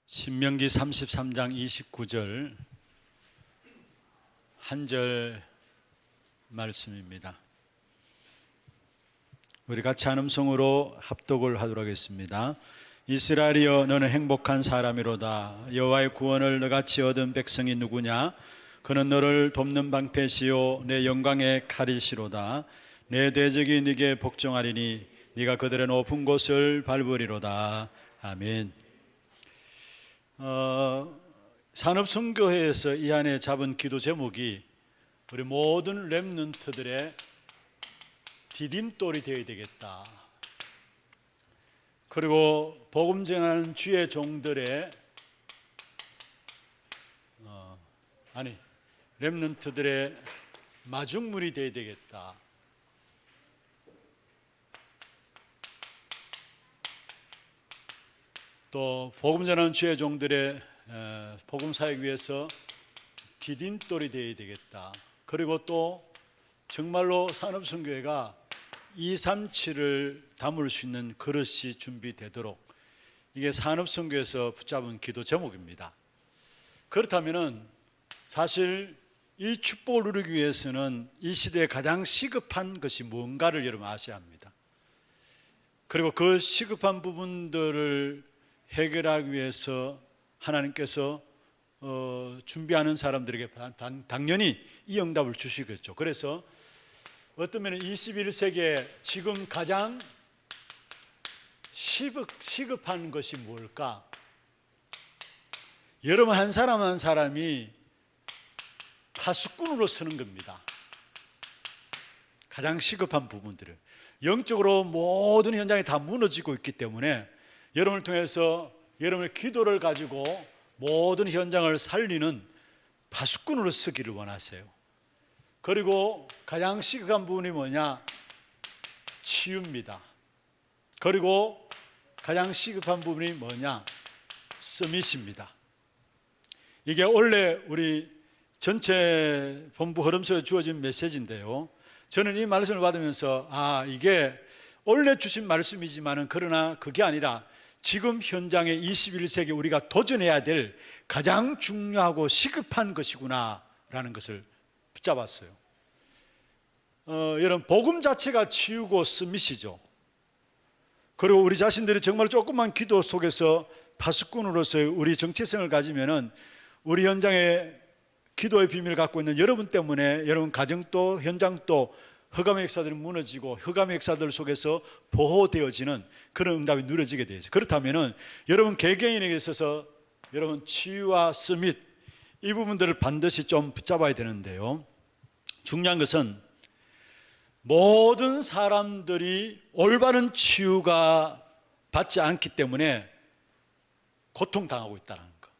신명기 33장 29절 한 절 말씀입니다. 우리 같이 한 음성으로 합독을 하도록 하겠습니다. 이스라엘이여 너는 행복한 사람이로다. 여호와의 구원을 너같이 얻은 백성이 누구냐? 그는 너를 돕는 방패시요 내 영광의 칼이시로다. 내 대적이 네게 복종하리니 네가 그들의 높은 곳을 밟으리로다. 아멘. 산업선교회에서 이 안에 잡은 기도 제목이 우리 모든 렘넌트들의 디딤돌이 되어야 되겠다. 그리고 복음 전하는 주의 종들의 렘넌트들의 마중물이 되어야 되겠다. 또 복음 전하는 주의 종들의 복음 사역 위해서 디딤돌이 되어야 되겠다. 그리고 또 정말로 산업선교회가 237을 담을 수 있는 그릇이 준비되도록, 이게 산업선교에서 붙잡은 기도 제목입니다. 그렇다면은 사실 이 축복을 누리기 위해서는 이 시대에 가장 시급한 것이 뭔가를 여러분 아셔야 합니다. 그리고 그 시급한 부분들을 해결하기 위해서 하나님께서 준비하는 사람들에게 당연히 이 응답을 주시겠죠. 그래서 어떤 면은 21세기에 지금 가장 시급한 것이 뭘까? 여러분 한 사람 한 사람이 파수꾼으로 서는 겁니다. 가장 시급한 부분들을. 영적으로 모든 현장이 다 무너지고 있기 때문에 여러분을 통해서 여러분의 기도를 가지고 모든 현장을 살리는 파수꾼으로 서기를 원하세요. 그리고 가장 시급한 부분이 뭐냐? 치유입니다. 그리고 가장 시급한 부분이 뭐냐? 서밋입니다. 이게 원래 우리 전체 본부 흐름속에 주어진 메시지인데요, 저는 이 말씀을 받으면서 이게 원래 주신 말씀이지만은 그러나 그게 아니라 지금 현장에 21세기 우리가 도전해야 될 가장 중요하고 시급한 것이구나 라는 것을 붙잡았어요. 여러분 복음 자체가 치유고 서밋이죠. 그리고 우리 자신들이 정말 조그만 기도 속에서 파수꾼으로서의 우리 정체성을 가지면은 우리 현장에 기도의 비밀을 갖고 있는 여러분 때문에 여러분 가정도 현장도 흑암의 역사들이 무너지고 흑암의 역사들 속에서 보호되어지는 그런 응답이 누려지게 되죠. 그렇다면 여러분 개개인에게 있어서 여러분 치유와 서밋 이 부분들을 반드시 좀 붙잡아야 되는데요, 중요한 것은 모든 사람들이 올바른 치유가 받지 않기 때문에 고통당하고 있다는 것.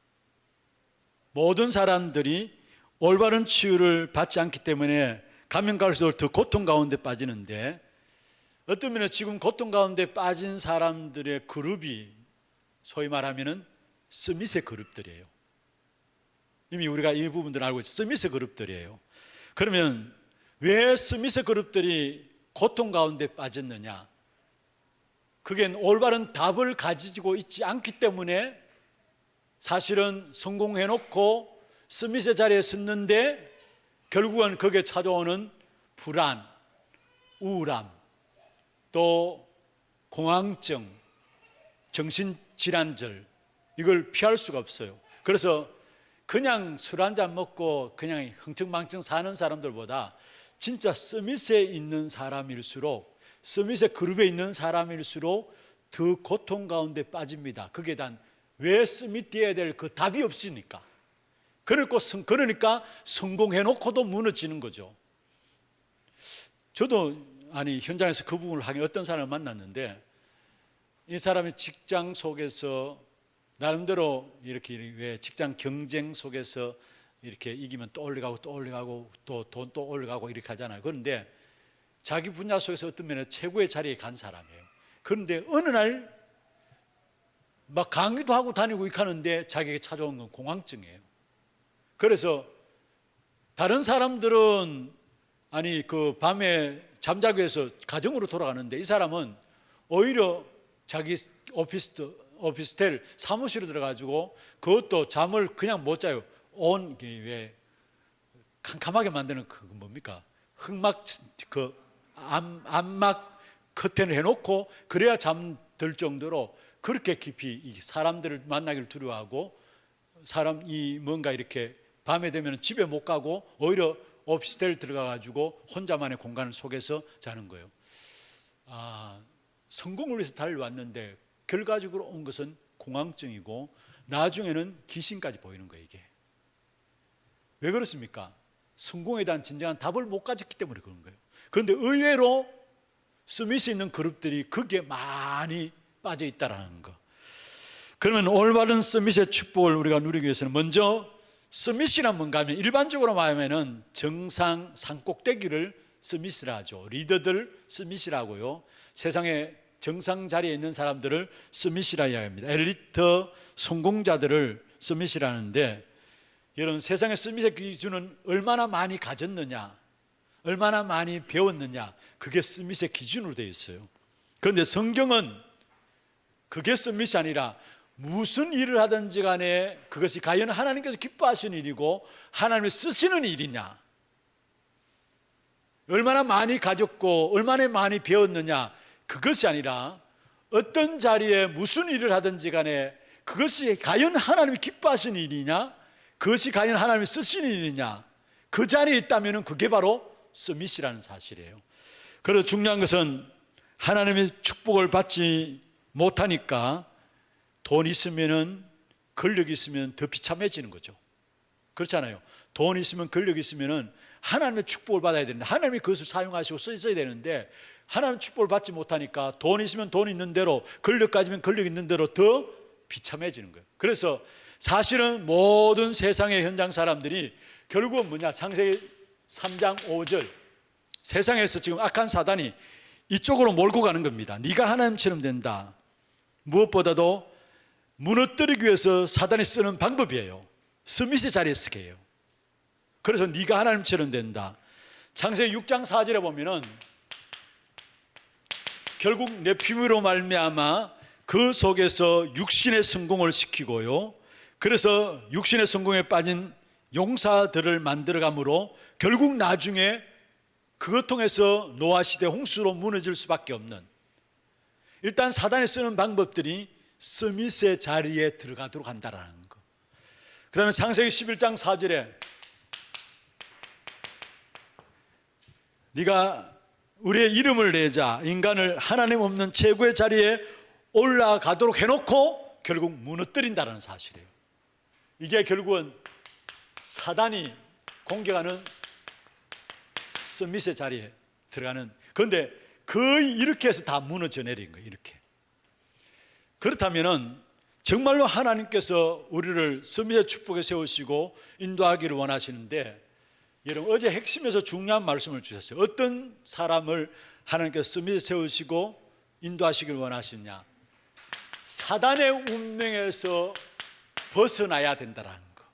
모든 사람들이 올바른 치유를 받지 않기 때문에 가면 갈수록 더 고통 가운데 빠지는데, 어떤 면에 지금 고통 가운데 빠진 사람들의 그룹이 소위 말하면은 서밋의 그룹들이에요. 이미 우리가 이 부분들을 알고 있어요. 서밋의 그룹들이에요. 그러면 왜 서밋의 그룹들이 고통 가운데 빠졌느냐? 그게 올바른 답을 가지고 있지 않기 때문에 사실은 성공해놓고 서밋의 자리에 섰는데 결국은 거기에 찾아오는 불안, 우울함, 또 공황증, 정신질환들, 이걸 피할 수가 없어요. 그래서 그냥 술 한잔 먹고 그냥 흥청망청 사는 사람들보다 진짜 서밋에 있는 사람일수록, 서밋의 그룹에 있는 사람일수록 더 고통 가운데 빠집니다. 그게 단 왜 서밋 되어야 될 그 답이 없으니까. 그러니까 성공해놓고도 무너지는 거죠. 저도 현장에서 그 부분을 하긴 어떤 사람을 만났는데, 이 사람이 직장 속에서 나름대로 이렇게 왜 직장 경쟁 속에서 이렇게 이기면 또 올라가고 또 올라가고 또 돈 또 올라가고 이렇게 하잖아요. 그런데 자기 분야 속에서 어떤 면에 최고의 자리에 간 사람이에요. 그런데 어느 날 막 강의도 하고 다니고 이렇게 하는데 자기에게 찾아온 건 공황증이에요. 그래서 다른 사람들은 그 밤에 잠자기 위해서 가정으로 돌아가는데 이 사람은 오히려 자기 오피스 오피스텔 사무실에 들어가지고 그것도 잠을 그냥 못 자요. 왜 캄캄하게 만드는 그 뭡니까? 흑막 암막 커튼을 해놓고 그래야 잠들 정도로 그렇게 깊이 이 사람들을 만나기를 두려워하고 사람이 뭔가 이렇게 밤에 되면 집에 못 가고 오히려 오피스텔 들어가 가지고 혼자만의 공간 속에서 자는 거예요. 성공을 위해서 달려왔는데 결과적으로 온 것은 공황증이고 나중에는 귀신까지 보이는 거예요. 이게 왜 그렇습니까? 성공에 대한 진정한 답을 못 가졌기 때문에 그런 거예요. 그런데 의외로 스미스 있는 그룹들이 거기에 많이 빠져 있다라는 거. 그러면 올바른 스밋의 축복을 우리가 누리기 위해서는 먼저 스밋이란 뭔가 하면 일반적으로 말하면 정상 산꼭대기를 스밋이라 하죠. 리더들 스밋이라고요. 세상에 정상 자리에 있는 사람들을 스밋이라 이야기합니다. 엘리트 성공자들을 스밋이라는데, 여러분 세상의 스밋의 기준은 얼마나 많이 가졌느냐, 얼마나 많이 배웠느냐, 그게 스밋의 기준으로 되어 있어요. 그런데 성경은 그게 스밋이 아니라 무슨 일을 하든지 간에 그것이 과연 하나님께서 기뻐하시는 일이고 하나님이 쓰시는 일이냐, 얼마나 많이 가졌고 얼마나 많이 배웠느냐, 그것이 아니라 어떤 자리에 무슨 일을 하든지 간에 그것이 과연 하나님이 기뻐하시는 일이냐, 그것이 과연 하나님이 쓰시는 일이냐, 그 자리에 있다면 그게 바로 서밋이라는 사실이에요. 그래서 중요한 것은 하나님의 축복을 받지 못하니까 돈 있으면은, 권력 있으면 더 비참해지는 거죠. 그렇잖아요. 돈 있으면, 권력 있으면은 하나님의 축복을 받아야 되는데, 하나님이 그것을 사용하시고 쓰셔야 되는데 하나님의 축복을 받지 못하니까 돈 있으면 돈 있는 대로, 권력 가지면 권력 있는 대로 더 비참해지는 거예요. 그래서 사실은 모든 세상의 현장 사람들이 결국은 뭐냐, 창세기 3장 5절, 세상에서 지금 악한 사단이 이쪽으로 몰고 가는 겁니다. 네가 하나님처럼 된다. 무엇보다도 무너뜨리기 위해서 사단이 쓰는 방법이에요. 스밋의 자리에 쓰게 해요. 그래서 네가 하나님처럼 된다. 창세기 6장 4절에 보면은 결국 네피림으로 말미암아 그 속에서 육신의 성공을 시키고요, 그래서 육신의 성공에 빠진 용사들을 만들어가므로 결국 나중에 그것 통해서 노아 시대 홍수로 무너질 수밖에 없는, 일단 사단이 쓰는 방법들이 스밋의 자리에 들어가도록 한다라는 거. 그 다음에 창세기 11장 4절에 네가 우리의 이름을 내자, 인간을 하나님 없는 최고의 자리에 올라가도록 해놓고 결국 무너뜨린다는 사실이에요. 이게 결국은 사단이 공격하는 스밋의 자리에 들어가는, 그런데 거의 이렇게 해서 다 무너져 내린 거예요. 이렇게. 그렇다면은 정말로 하나님께서 우리를 스밋의 축복에 세우시고 인도하기를 원하시는데, 여러분 어제 핵심에서 중요한 말씀을 주셨어요. 어떤 사람을 하나님께서 스밋에 세우시고 인도하시길 원하시냐, 사단의 운명에서 벗어나야 된다는 거.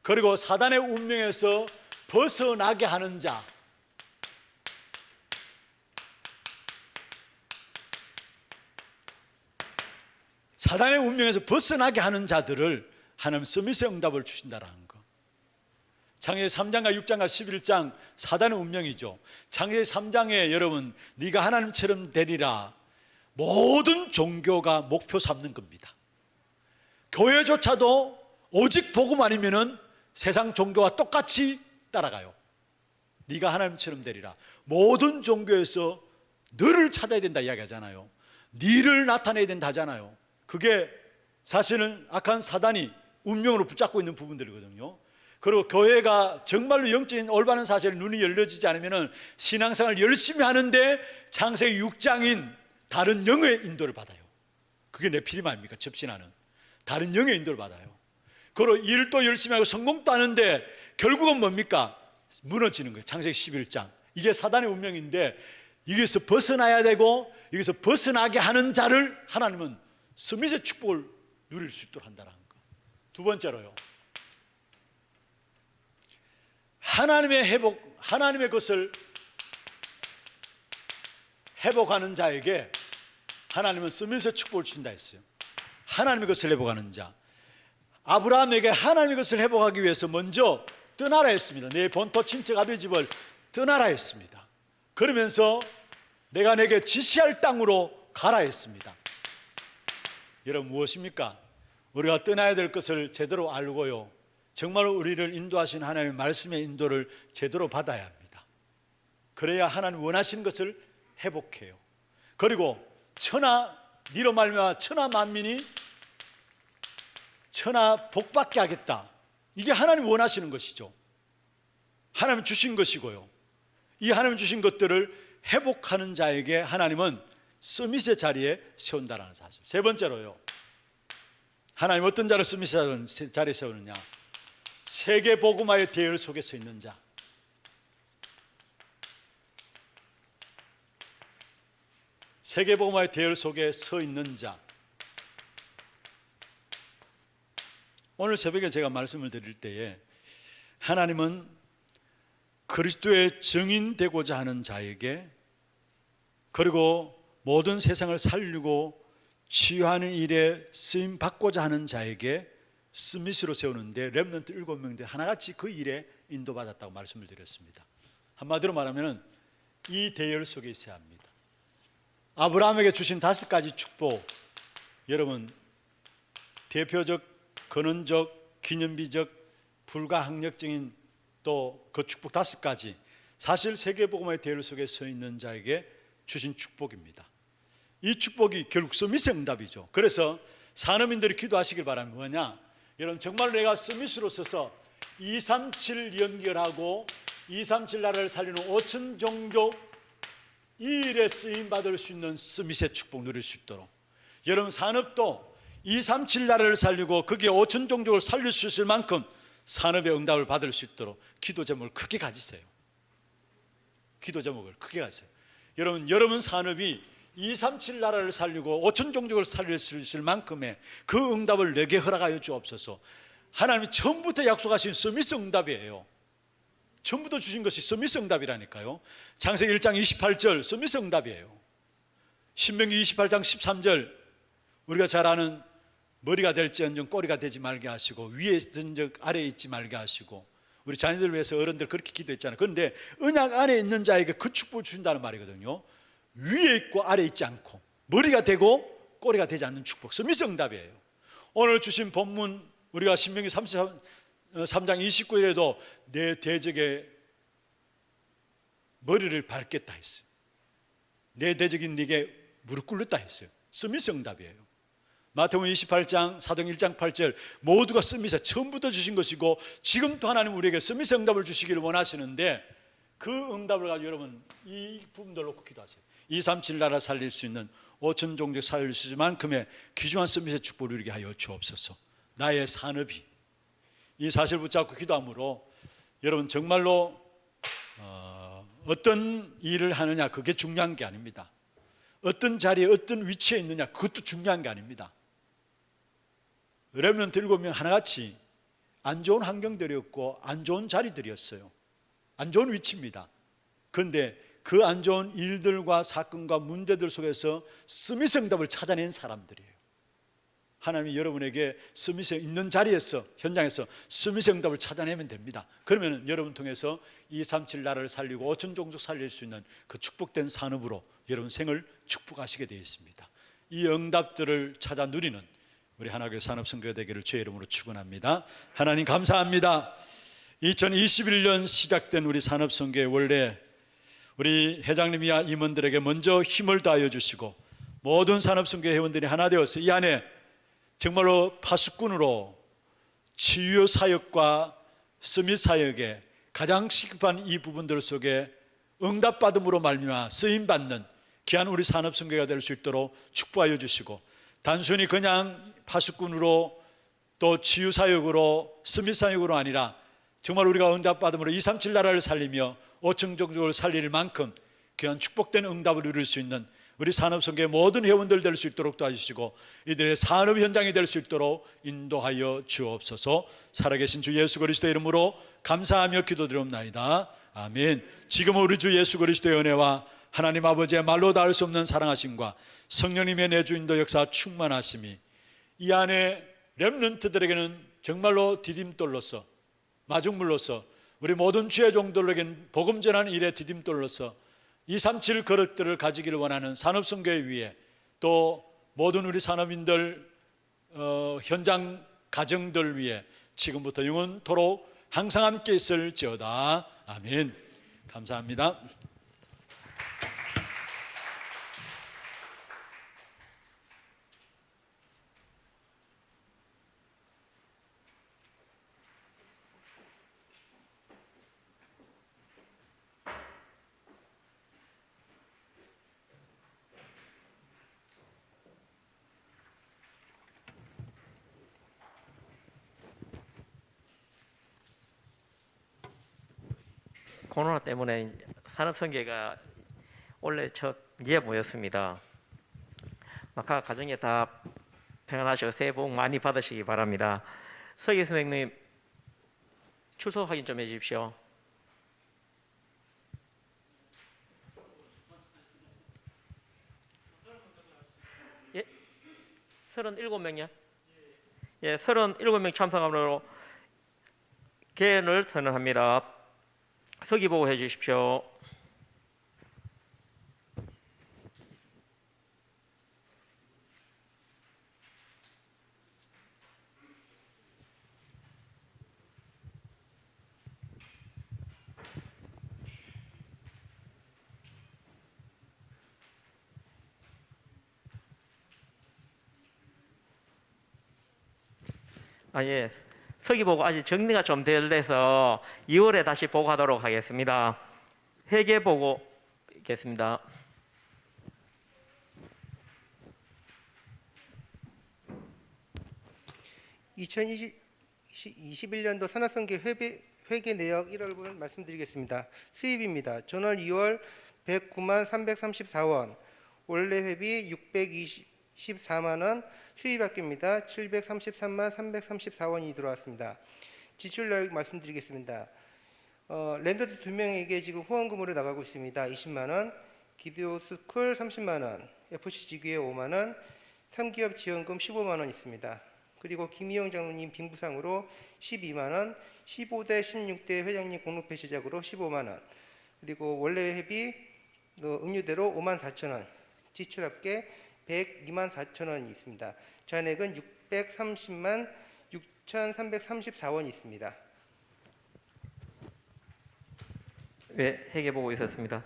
그리고 사단의 운명에서 벗어나게 하는 자, 사단의 운명에서 벗어나게 하는 자들을 하나님 스밋의 응답을 주신다는 거. 창세기 3장과 6장과 11장 사단의 운명이죠. 창세기 3장에 여러분 네가 하나님처럼 되리라, 모든 종교가 목표 삼는 겁니다. 교회조차도 오직 복음 아니면은 세상 종교와 똑같이 따라가요. 네가 하나님처럼 되리라. 모든 종교에서 너를 찾아야 된다 이야기하잖아요. 너를 나타내야 된다 하잖아요. 그게 사실은 악한 사단이 운명으로 붙잡고 있는 부분들이거든요. 그리고 교회가 정말로 영적인 올바른 사실에 눈이 열려지지 않으면 신앙생활을 열심히 하는데 창세기 6장인 다른 영의 인도를 받아요. 그게 네피림 아닙니까? 접신하는 다른 영의 인도를 받아요. 그리고 일도 열심히 하고 성공도 하는데 결국은 뭡니까? 무너지는 거예요. 창세기 11장. 이게 사단의 운명인데 여기서 벗어나야 되고, 여기서 벗어나게 하는 자를 하나님은 스밋의 축복을 누릴 수 있도록 한다는 거. 두 번째로요, 하나님의 회복, 하나님의 것을 회복하는 자에게 하나님은 스밋의 축복을 주신다 했어요. 하나님의 것을 회복하는 자. 아브라함에게 하나님의 것을 회복하기 위해서 먼저 떠나라 했습니다. 내 본토 친척 아버지 집을 떠나라 했습니다. 그러면서 내가 내게 지시할 땅으로 가라 했습니다. 여러분, 무엇입니까? 우리가 떠나야 될 것을 제대로 알고요, 정말로 우리를 인도하신 하나님의 말씀의 인도를 제대로 받아야 합니다. 그래야 하나님 원하시는 것을 회복해요. 그리고 니로 말미암아 천하 만민이 천하 복받게 하겠다, 이게 하나님 원하시는 것이죠. 하나님 주신 것이고요, 이 하나님 주신 것들을 회복하는 자에게 하나님은 서밋의 자리에 세운다라는 사실. 세 번째로요, 하나님 어떤 자를 서밋의 자리에 세우느냐? 세계 복음화의 대열 속에 서 있는 자. 세계 복음화의 대열 속에 서 있는 자. 오늘 새벽에 제가 말씀을 드릴 때에 하나님은 그리스도의 증인되고자 하는 자에게, 그리고 모든 세상을 살리고 치유하는 일에 쓰임 받고자 하는 자에게 스밋으로 세우는데, 렘넌트 7명인데 하나같이 그 일에 인도받았다고 말씀을 드렸습니다. 한마디로 말하면 이 대열 속에 있어야 합니다. 아브라함에게 주신 5가지 축복, 여러분, 대표적, 근원적, 기념비적, 불가항력적인 또 그 축복 5가지, 사실 세계복음화의 대열 속에 서 있는 자에게 주신 축복입니다. 이 축복이 결국 서밋의 응답이죠. 그래서 산업인들이 기도하시길 바랍니다. 뭐냐? 여러분, 정말 내가 서밋으로 서서 237 연결하고 237 나라를 살리는 5천 종족 이 일에 쓰임받을 수 있는 서밋의 축복 누릴 수 있도록, 여러분 산업도 237 나라를 살리고 거기에 5천 종족을 살릴 수 있을 만큼 산업의 응답을 받을 수 있도록 기도 제목을 크게 가지세요. 기도 제목을 크게 가지세요. 여러분 산업이 237 나라를 살리고 5천 종족을 살릴 수 있을 만큼의 그 응답을 내게 허락하여 주옵소서. 하나님이 처음부터 약속하신 서밋 응답이에요. 처음부터 주신 것이 서밋 응답이라니까요. 창세기 1장 28절 서밋 응답이에요. 신명기 28장 13절 우리가 잘 아는 머리가 될지언정 꼬리가 되지 말게 하시고 위에 있던 적 아래에 있지 말게 하시고, 우리 자녀들 위해서 어른들 그렇게 기도했잖아요. 그런데 언약 안에 있는 자에게 그 축복을 주신다는 말이거든요. 위에 있고 아래에 있지 않고 머리가 되고 꼬리가 되지 않는 축복, 서밋 응답이에요. 오늘 주신 본문 우리가 신명기 3장 29절에도 내 대적의 머리를 밟겠다 했어요. 내 대적인 네게 무릎 꿇렸다 했어요. 서밋 응답이에요. 마태복음 28장 사도행 1장 8절 모두가 서밋에 처음부터 주신 것이고, 지금도 하나님 우리에게 서밋 응답을 주시기를 원하시는데, 그 응답을 가지고 여러분 이 부분들 놓고 기도하세요. 237 나라 살릴 수 있는 5천 종족 살릴 수 있을 만큼의 귀중한 서밋의 축복을 누리게 하여 주옵소서. 나의 산업이 이 사실 붙잡고 기도함으로 여러분 정말로 어떤 일을 하느냐 그게 중요한 게 아닙니다. 어떤 자리에 어떤 위치에 있느냐 그것도 중요한 게 아닙니다. 렘넌트 7명 하나같이 안 좋은 환경들이었고 안 좋은 자리들이었어요. 안 좋은 위치입니다. 그런데 그 안 좋은 일들과 사건과 문제들 속에서 서밋 응답을 찾아낸 사람들이에요. 하나님이 여러분에게 서밋에 있는 자리에서, 현장에서 서밋 응답을 찾아내면 됩니다. 그러면 여러분 통해서 237 나라를 살리고 5천 종족 살릴 수 있는 그 축복된 산업으로 여러분 생을 축복하시게 되어 있습니다. 이 응답들을 찾아 누리는 우리 하나교회 산업선교회 되기를 주의 이름으로 축원합니다. 하나님 감사합니다. 2021년 시작된 우리 산업선교회, 원래 우리 회장님이야 임원들에게 먼저 힘을 다하여 주시고 모든 산업선교회 회원들이 하나 되어서 이 안에 정말로 파수꾼으로 치유 사역과 서밋 사역에 가장 시급한 이 부분들 속에 응답받음으로 말미암아 쓰임받는 귀한 우리 산업선교회가 될 수 있도록 축복하여 주시고, 단순히 그냥 파수꾼으로 또 치유 사역으로 서밋 사역으로 아니라 정말 우리가 응답받음으로 237 나라를 살리며 5천 종족을 살릴 만큼 귀한 축복된 응답을 누릴 수 있는 우리 산업선교회 모든 회원들 될 수 있도록 도와주시고, 이들의 산업 현장이 될 수 있도록 인도하여 주옵소서. 살아계신 주 예수 그리스도의 이름으로 감사하며 기도드리옵나이다. 아멘. 지금 우리 주 예수 그리스도의 은혜와 하나님 아버지의 말로 닿을 수 없는 사랑하심과 성령님의 내주 인도 역사 충만하심이 이 안에 렘넌트들에게는 정말로 디딤돌로서, 마중물로서, 우리 모든 주의 종들에게는 복음 전하는 일의 디딤돌로서 237 거룩들을 가지기를 원하는 산업선교회 위에, 또 모든 우리 산업인들, 현장 가정들 위에 지금부터 영원토록 항상 함께 있을지어다. 아멘. 감사합니다. 코로나 때문에 산업선교가 원래 첫 예 모였습니다. 각 가정에 다 평안하시고 새해 복 많이 받으시기 바랍니다. 서기 선생님 출석 확인 좀 해주십시오. 예, 37명이요? 예, 37명 참석함으로 개헌을 선언합니다. 서기 보고 해 주십시오. 예. 서기 보고 아직 정리가 좀 덜 돼서 2월에 다시 보고하도록 하겠습니다. 회계 보고 있겠습니다. (2021년도) 산업선교 회계 내역 1월분 말씀드리겠습니다. 수입입니다. 전월 2월 109만 334원, 원래 회비 624만 원, 수입학교입니다. 733만 334원이 들어왔습니다. 지출 내역 말씀드리겠습니다. 랜더드 2명에게 지금 후원금으로 나가고 있습니다. 20만 원, 기드오스쿨 30만 원, FC 지교회 5만 원, 3기업 지원금 15만 원 있습니다. 그리고 김희영 장로님 빙부상으로 12만 원, 15대 16대 회장님 공로패 시작으로 15만 원, 그리고 원래 회비 음료대로 5만 4천 원, 지출 합계 102만 4천 원이 있습니다. 잔액은 630만 6,334원이 있습니다. 네, 회계 보고 있었습니다.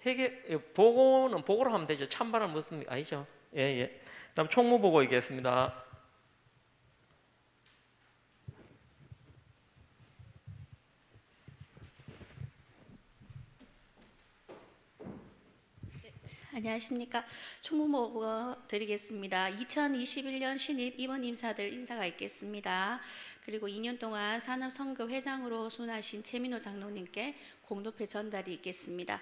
회계 보고는 보고로 하면 되죠. 찬반은 무슨 아니죠? 예. 다음 총무 보고 있겠습니다. 안녕하십니까. 총무보고 드리겠습니다. 2021년 신입 임원 임사들 인사가 있겠습니다. 그리고 2년 동안 산업선교 회장으로 순하신 최민호 장로님께 공로패 전달이 있겠습니다.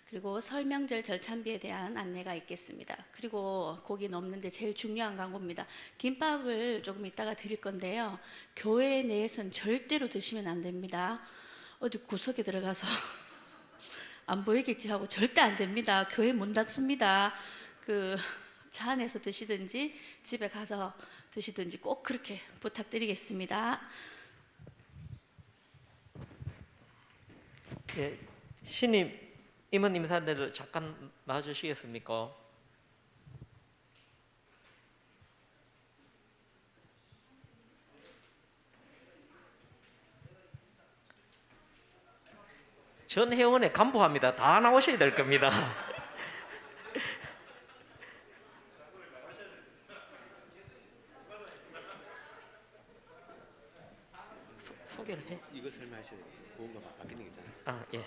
그리고 설 명절 절찬비에 대한 안내가 있겠습니다. 그리고 고기 넘는데 제일 중요한 광고입니다. 김밥을 조금 이따가 드릴 건데요. 교회 내에서는 절대로 드시면 안 됩니다. 어디 구석에 들어가서 안 보이겠지 하고 절대 안 됩니다. 교회 문 닫습니다. 차 안에서 드시든지 집에 가서 드시든지 꼭 그렇게 부탁드리겠습니다. 예, 신임 임원 임사들을 잠깐 나와주시겠습니까? 전 회원에 간부합니다. 다 나오셔야 될 겁니다. 소개를 해? 이거 설명하셔야 돼요. 뭔가 바뀌는 게 있잖아요. 아, 예.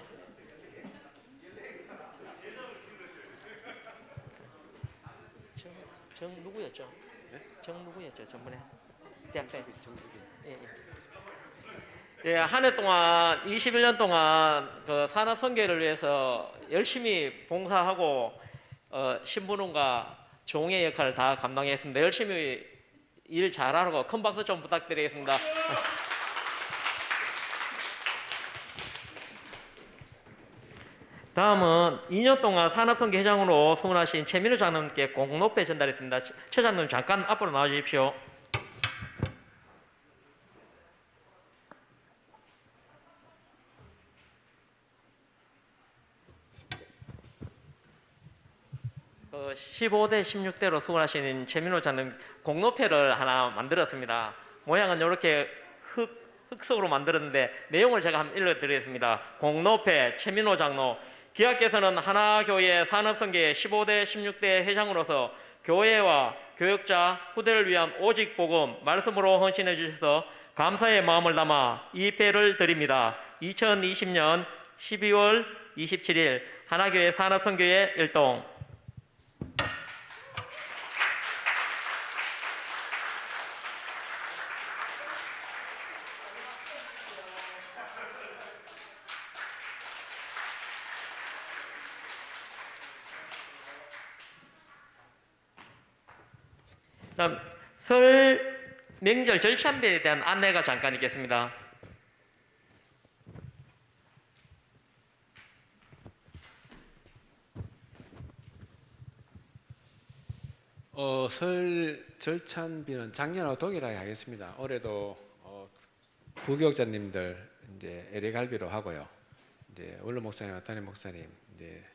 정 누구였죠? 네? 정 누구였죠? 전번에 대학생. 정수기. 예. 예, 한 해 동안 21년 동안 그 산업 선교를 위해서 열심히 봉사하고 신부님과 종의 역할을 다 감당했습니다. 열심히 일 잘하고 큰 박수 좀 부탁드리겠습니다. 다음은 2년 동안 산업선교 회장으로 수문하신 최민우 장로님께 공로패 전달했습니다. 최 장로님 잠깐 앞으로 나와주십시오. 그 15대 16대로 수고하신 최민호 장로님 공로패를 하나 만들었습니다. 모양은 이렇게 흑석으로 만들었는데 내용을 제가 한번 읽어드리겠습니다. 공로패 최민호 장로, 귀하께서는 하나교회 산업선교회 15대 16대 회장으로서 교회와 교역자 후대를 위한 오직 복음 말씀으로 헌신해 주셔서 감사의 마음을 담아 이 패를 드립니다. 2020년 12월 27일 하나교회 산업선교회 일동. 다음 설 명절 절차에 대한 안내가 잠깐 있겠습니다. 설 절찬비는 작년하고 동일하게 하겠습니다. 올해도 부교육자님들 이제 LA갈비로 하고요. 이제 원로 목사님, 담임 목사님 이제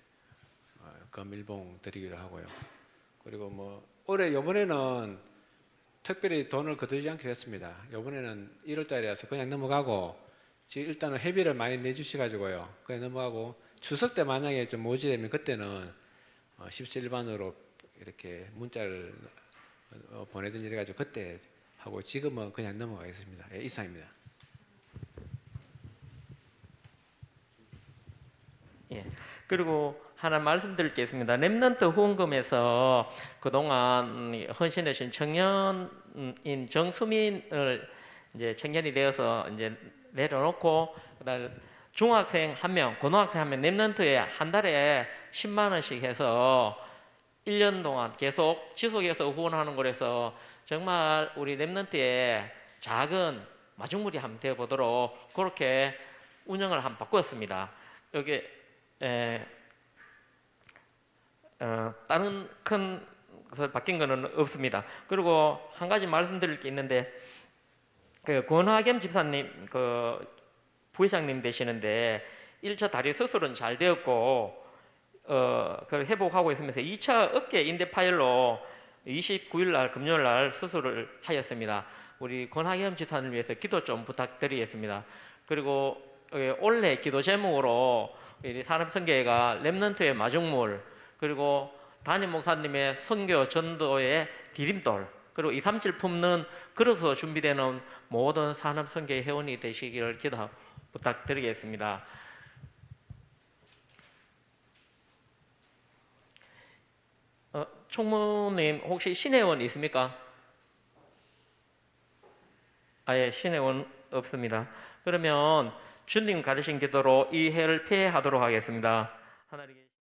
금일봉 드리기로 하고요. 그리고 뭐 올해 요번에는 특별히 돈을 거두지 않기로 했습니다. 요번에는 1월달이라서 그냥 넘어가고 지금 일단은 회비를 많이 내주셔가지고요. 그냥 넘어가고 추석 때 만약에 좀 모집되면 그때는 17일반으로 이렇게 문자를 보내든지 이래가지고 그때 하고 지금은 그냥 넘어가겠습니다. 예, 이상입니다. 예. 그리고 하나 말씀드릴 게 있습니다. 렘넌트 후원금에서 그동안 헌신하신 청년인 정수민을 이제 청년이 되어서 이제 내려놓고 그다음 중학생 한 명, 고등학생 한 명 렘넌트에 한 달에 10만 원씩 해서 1년 동안 계속 지속해서 후원하는 거라서 정말 우리 렘넌트에 작은 마중물이 한번 되어 보도록 그렇게 운영을 한번 바꿨습니다. 여기 다른 큰 것을 바뀐 거는 없습니다. 그리고 한 가지 말씀드릴 게 있는데 그 권하겸 집사님 그 부회장님 되시는데 1차 다리 수술은 잘 되었고 그걸 회복하고 있으면서 2차 어깨 인대 파열로 29일 날 금요일 날 수술을 하였습니다. 우리 권하겸 집사님을 위해서 기도 좀 부탁드리겠습니다. 그리고 올해 기도 제목으로 우리 산업선교회가 렘넌트의 마중물 그리고 담임 목사님의 선교 전도의 디딤돌 그리고 237 품는 그릇으로 준비되는 모든 산업선교회 회원이 되시기를 기도 부탁드리겠습니다. 총무님 혹시 신회원 있습니까? 아예 신회원 없습니다. 그러면 주님 가르친 기도로 이 해를 폐하도록 하겠습니다. 하나님